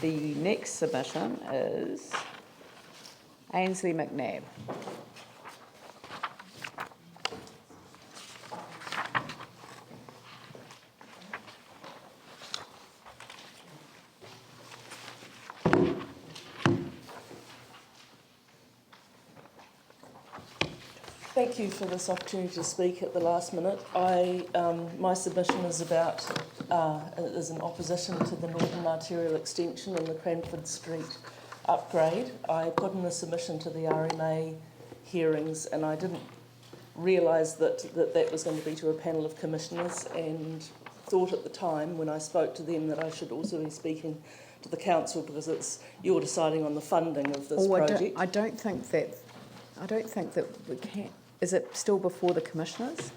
The next submission is Ainsley McNab. Thank you for this opportunity to speak at the last minute. My submission is is in opposition to the Northern Arterial Extension and the Cranford Street upgrade. I put in a submission to the RMA hearings, and I didn't realise that was going to be to a panel of commissioners, and thought at the time when I spoke to them that I should also be speaking to the council, because you're deciding on the funding of this project. I don't think that we can. Is it still before the commissioners?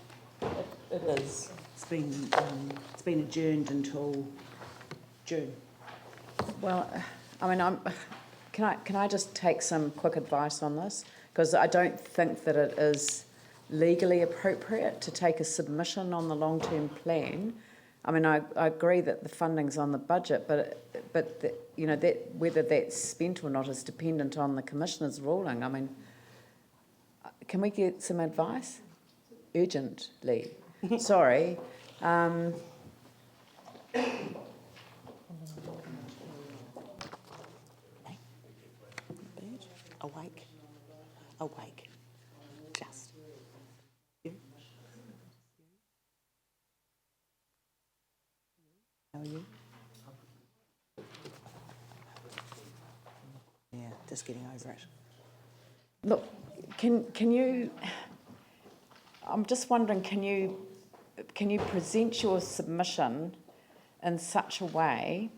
It is. It's been adjourned until June. Well, I mean, can I just take some quick advice on this? Because I don't think that it is legally appropriate to take a submission on the long-term plan. I mean, I agree that the funding's on the budget, but that whether that's spent or not is dependent on the commissioner's ruling. I mean, can we get some advice? Urgently. Sorry. Awake. Just. You? How are you? Yeah, just getting over it. Look, can you? I'm just wondering, can you present your submission in such a way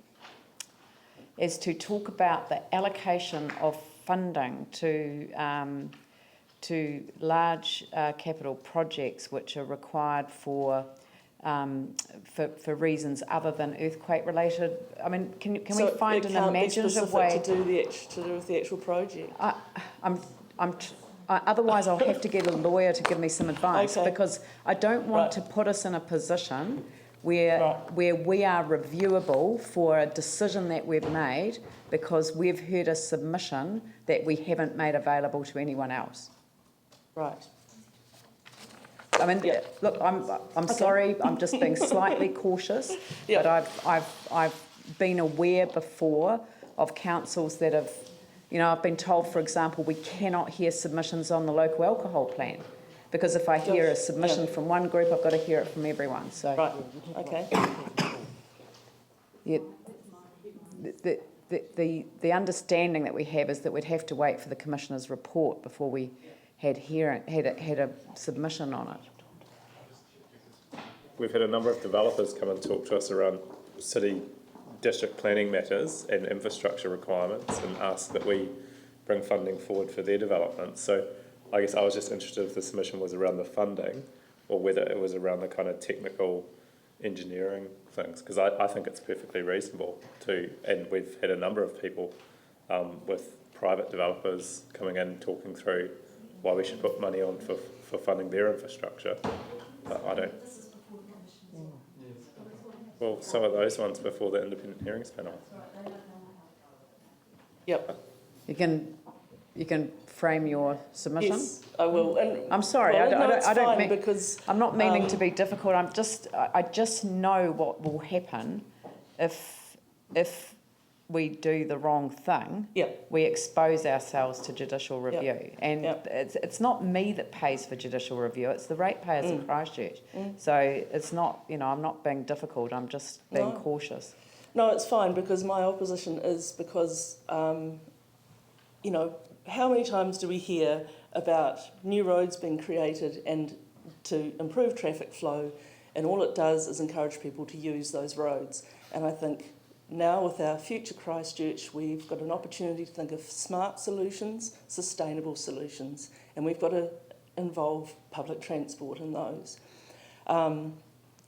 as to talk about the allocation of funding to large capital projects which are required for reasons other than earthquake related? I mean, can we find an imaginative way to do with the actual project? Otherwise, I'll have to get a lawyer to give me some advice, okay. Because I don't want to put us in a position where we are reviewable for a decision that we've made because we've heard a submission that we haven't made available to anyone else. Right. I mean, look, I'm sorry, I'm just being slightly cautious, but I've been aware before of councils that have. I've been told, for example, we cannot hear submissions on the local alcohol plan because if I hear a submission from one group, I've got to hear it from everyone. So, right, okay. Yeah, the understanding that we have is that we'd have to wait for the commissioner's report before we had a submission on it. We've had a number of developers come and talk to us around city district planning matters and infrastructure requirements and ask that we bring funding forward for their development. So I guess I was just interested if the submission was around the funding or whether it was around the kind of technical engineering things, because I think it's perfectly reasonable to, and we've had a number of people with private developers coming in talking through why we should put money on for funding their infrastructure. But I don't. Well, some of those ones before the independent hearings panel. Yep. You can frame your submission. Yes, I will. And I'm sorry. Well, I don't mean because I'm not meaning to be difficult. I just know what will happen if we do the wrong thing. Yep. We expose ourselves to judicial review, and it's not me that pays for judicial review. It's the ratepayers in Christchurch. So it's not. I'm not being difficult. I'm just being cautious. No, it's fine, because my opposition is because, how many times do we hear about new roads being created and to improve traffic flow, and all it does is encourage people to use those roads. And I think now with our future Christchurch, we've got an opportunity to think of smart solutions, sustainable solutions, and we've got to involve public transport in those.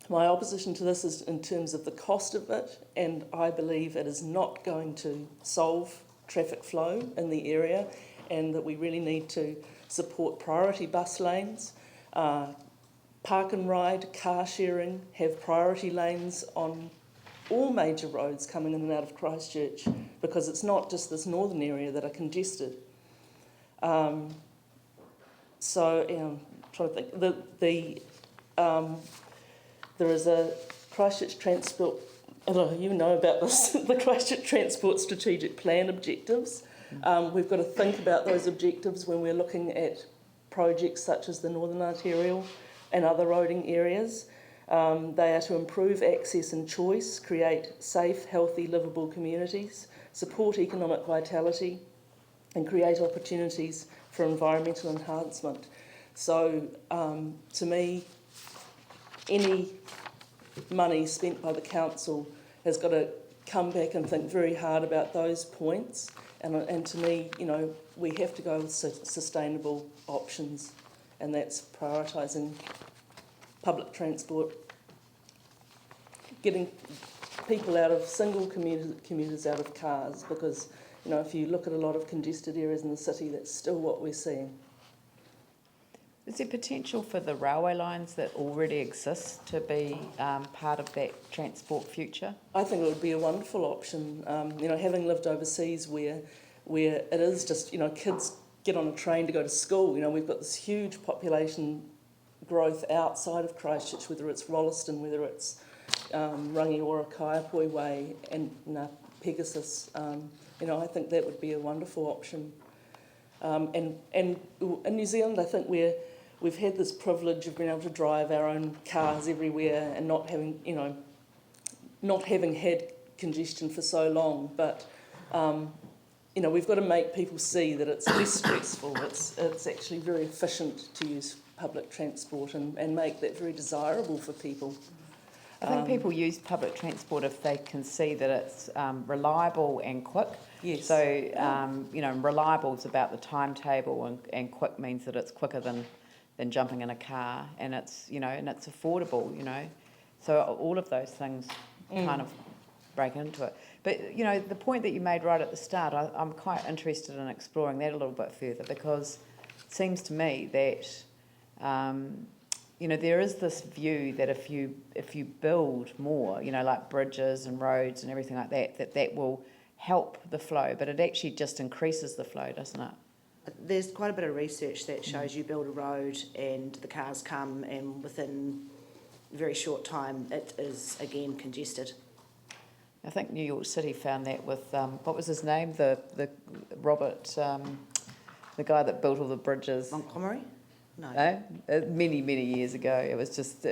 My opposition to this is in terms of the cost of it, and I believe it is not going to solve traffic flow in the area, and that we really need to support priority bus lanes, park and ride, car sharing, have priority lanes on all major roads coming in and out of Christchurch, because it's not just this northern area that are congested. I'm trying to think. There is a Christchurch Transport, I don't know, you know about this, the Christchurch Transport Strategic Plan objectives. We've got to think about those objectives when we're looking at projects such as the Northern Arterial and other roading areas. They are to improve access and choice, create safe, healthy, livable communities, support economic vitality, and create opportunities for environmental enhancement. So, to me, any money spent by the council has got to come back and think very hard about those points. And to me, you know, we have to go with sustainable options, and that's prioritising public transport, getting people out of single commuters out of cars, because, you know, if you look at a lot of congested areas in the city, that's still what we're seeing. Is there potential for the railway lines that already exist to be part of that transport future? I think it would be a wonderful option. You know, having lived overseas where it is just, you know, kids get on a train to go to school. You know, we've got this huge population growth outside of Christchurch, whether it's Rolleston, whether it's Rangiora, Kaiapoi Way, and Pegasus. You know, I think that would be a wonderful option. And in New Zealand, I think we've had this privilege of being able to drive our own cars everywhere and not having had congestion for so long. But you know, we've got to make people see that it's less stressful. It's actually very efficient to use public transport and make that very desirable for people. I think people use public transport if they can see that it's reliable and quick. Yes. So, you know, reliable is about the timetable, and quick means that it's quicker than jumping in a car, and it's, you know, and it's affordable, you know. So all of those things kind of break into it. But, you know, the point that you made right at the start, I'm quite interested in exploring that a little bit further, because it seems to me that, you know, there is this view that if you build more, you know, like bridges and roads and everything like that, that will help the flow, but it actually just increases the flow, doesn't it? There's quite a bit of research that shows you build a road and the cars come, and within a very short time it is again congested. I think New York City found that with, what was his name? The Robert, the guy that built all the bridges. Montgomery? No. Many years ago. It was just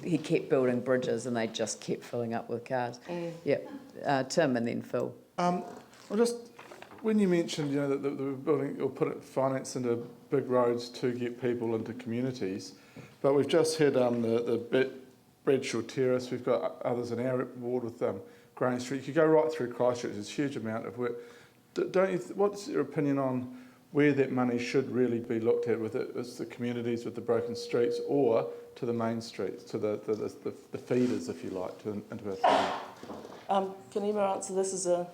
he kept building bridges and they just kept filling up with cars. Yep. Tim and then Phil. Well, just when you mentioned, you know, that the building or put it finance into big roads to get people into communities, but we've just had the Bradshaw Terrace. We've got others in our ward with Grange Street. You could go right through Christchurch. There's a huge amount of work. Don't you? What's your opinion on where that money should really be looked at? With it, it's the communities with the broken streets, or to the main streets, to the feeders, if you like, into our city? Can Emma answer this as a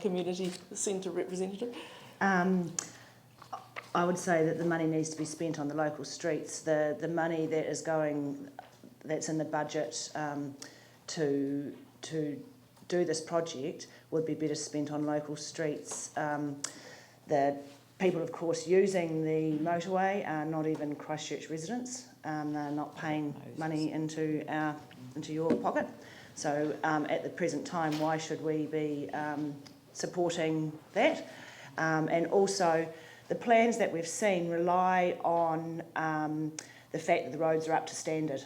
community centre representative? I would say that the money needs to be spent on the local streets. The money that is that's in the budget to do this project would be better spent on local streets. The people, of course, using the motorway are not even Christchurch residents. They're not paying money into your pocket. So at the present time, why should we be supporting that? And also, the plans that we've seen rely on the fact that the roads are up to standard.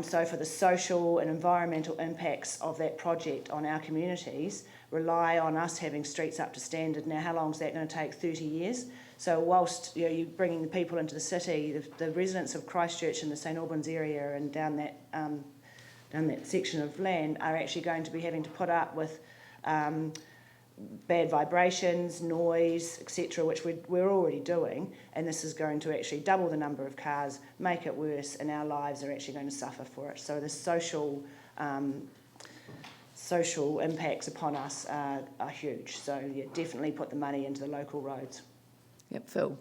So for the social and environmental impacts of that project on our communities, rely on us having streets up to standard. Now, how long is that going to take? 30 years? So whilst you're bringing the people into the city, the residents of Christchurch and the St Albans area and down that section of land are actually going to be having to put up with bad vibrations, noise, etc., which we're already doing, and this is going to actually double the number of cars, make it worse, and our lives are actually going to suffer for it. So the social impacts upon us are huge. So yeah, definitely put the money into the local roads. Yep, Phil.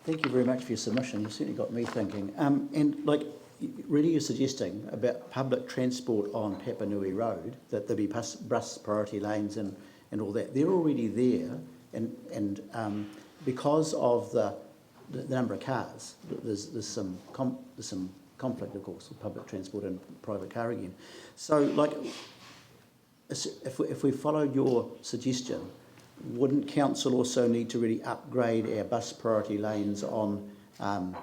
Thank you very much for your submission. You certainly got me thinking. And like really you're suggesting about public transport on Papanui Road, that there be bus priority lanes and all that. They're already there, and because of the number of cars, there's some conflict, of course, with public transport and private car again. So, like, if we followed your suggestion, wouldn't council also need to really upgrade our bus priority lanes on Papanui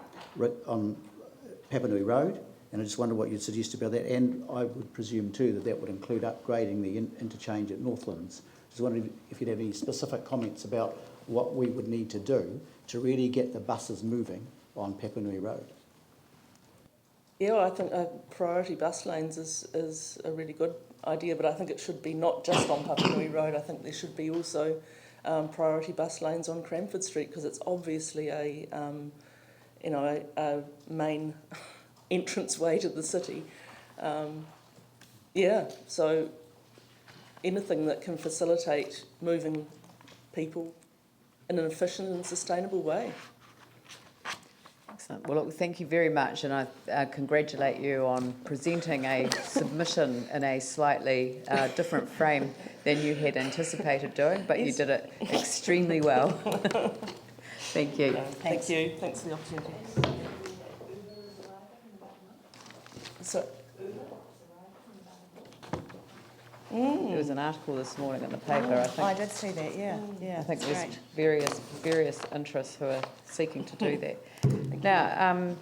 Road? And I just wonder what you'd suggest about that. And I would presume too that would include upgrading the interchange at Northlands. Just wondering if you'd have any specific comments about what we would need to do to really get the buses moving on Papanui Road. Yeah, well, I think priority bus lanes is a really good idea, but I think it should be not just on Papanui Road. I think there should be also priority bus lanes on Cranford Street, because it's obviously a main entranceway to the city. So anything that can facilitate moving people in an efficient and sustainable way. Excellent. Well, look, thank you very much, and I congratulate you on presenting a submission in a slightly different frame than you had anticipated doing, but you did it extremely well. Thank you. Thank you. Thanks for the opportunity. So, There was an article this morning in the paper, I think. I did see that, yeah. I think that's there's great. various interests who are seeking to do that. Now,